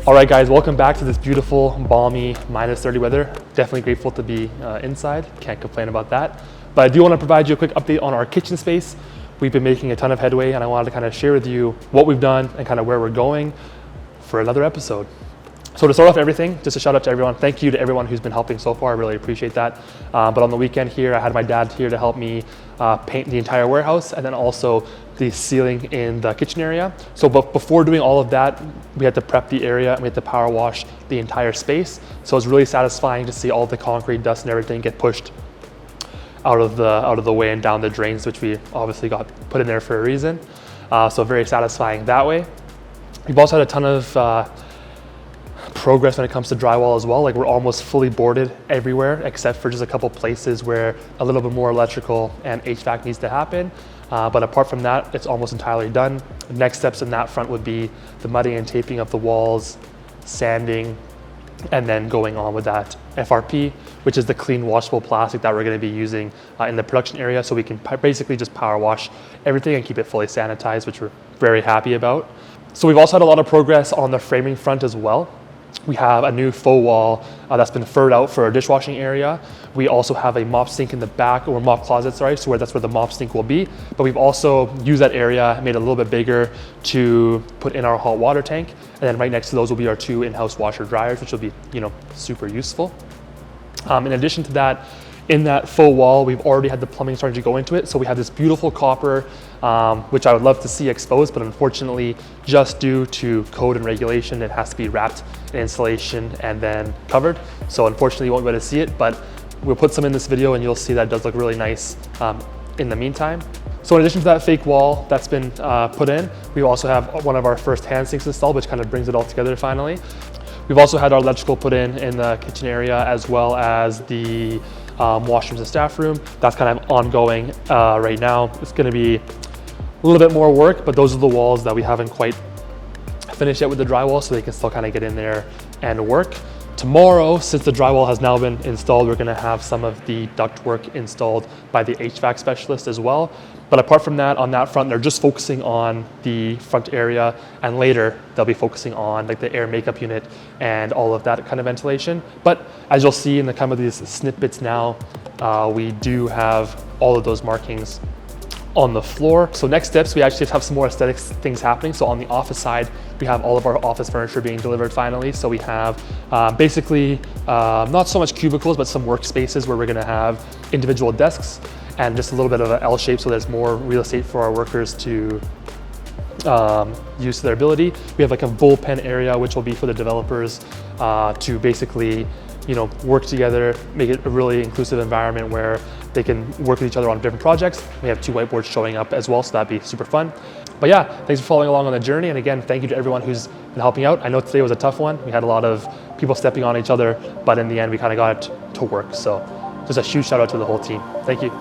All right, guys, welcome back to this beautiful, balmy, -30 weather. Definitely grateful to be inside. Can't complain about that. But I do want to provide you a quick update on our kitchen space. We've been making a ton of headway, and I wanted to kind of share with you what we've done and kind of where we're going for another episode. So to start off everything, just a shout out to everyone. Thank you to everyone who's been helping so far. I really appreciate that. But on the weekend here, I had my dad here to help me paint the entire warehouse and then also the ceiling in the kitchen area. So before doing all of that, we had to prep the area and we had to power wash the entire space. So it's really satisfying to see all the concrete, dust and everything get pushed out of the way and down the drains, which we obviously got put in there for a reason. So very satisfying that way. We've also had a ton of progress when it comes to drywall as well. Like we're almost fully boarded everywhere except for just a couple places where a little bit more electrical and HVAC needs to happen. But apart from that, it's almost entirely done. The next steps in that front would be the mudding and taping of the walls, sanding, and then going on with that FRP, which is the clean washable plastic that we're going to be using in the production area, so we can basically just power wash everything and keep it fully sanitized, which we're very happy about. So we've also had a lot of progress on the framing front as well. We have a new faux wall that's been furred out for our dishwashing area. We also have a mop sink in the back, or mop closet, sorry, so that's where the mop sink will be. But we've also used that area, made it a little bit bigger to put in our hot water tank. And then right next to those will be our 2 in-house washer dryers, which will be, super useful. In addition to that, in that faux wall, we've already had the plumbing starting to go into it. So we have this beautiful copper, which I would love to see exposed, but unfortunately, just due to code and regulation, it has to be wrapped in insulation and then covered. So unfortunately, you won't be able to see it, but we'll put some in this video and you'll see that it does look really nice in the meantime. So in addition to that fake wall that's been put in, we also have one of our first hand sinks installed, which kind of brings it all together finally. We've also had our electrical put in the kitchen area, as well as the washrooms and staff room. That's kind of ongoing right now. It's going to be a little bit more work, but those are the walls that we haven't quite finished yet with the drywall, so they can still kind of get in there and work. Tomorrow, since the drywall has now been installed, we're going to have some of the ductwork installed by the HVAC specialist as well. But apart from that, on that front, they're just focusing on the front area, and later they'll be focusing on like the air makeup unit and all of that kind of ventilation. But as you'll see in the kind of these snippets now, we do have all of those markings on the floor. So next steps, we actually have some more aesthetics things happening. So on the office side, we have all of our office furniture being delivered finally. So we have basically not so much cubicles, but some workspaces where we're gonna have individual desks and just a little bit of an L shape, so there's more real estate for our workers to use to their ability. We have like a bullpen area, which will be for the developers to basically work together, make it a really inclusive environment where they can work with each other on different projects. We have 2 whiteboards showing up as well, so that'd be super fun. But yeah, thanks for following along on the journey. And again, thank you to everyone who's been helping out. I know today was a tough one. We had a lot of people stepping on each other, but in the end, we kind of got it to work. So just a huge shout out to the whole team. Thank you.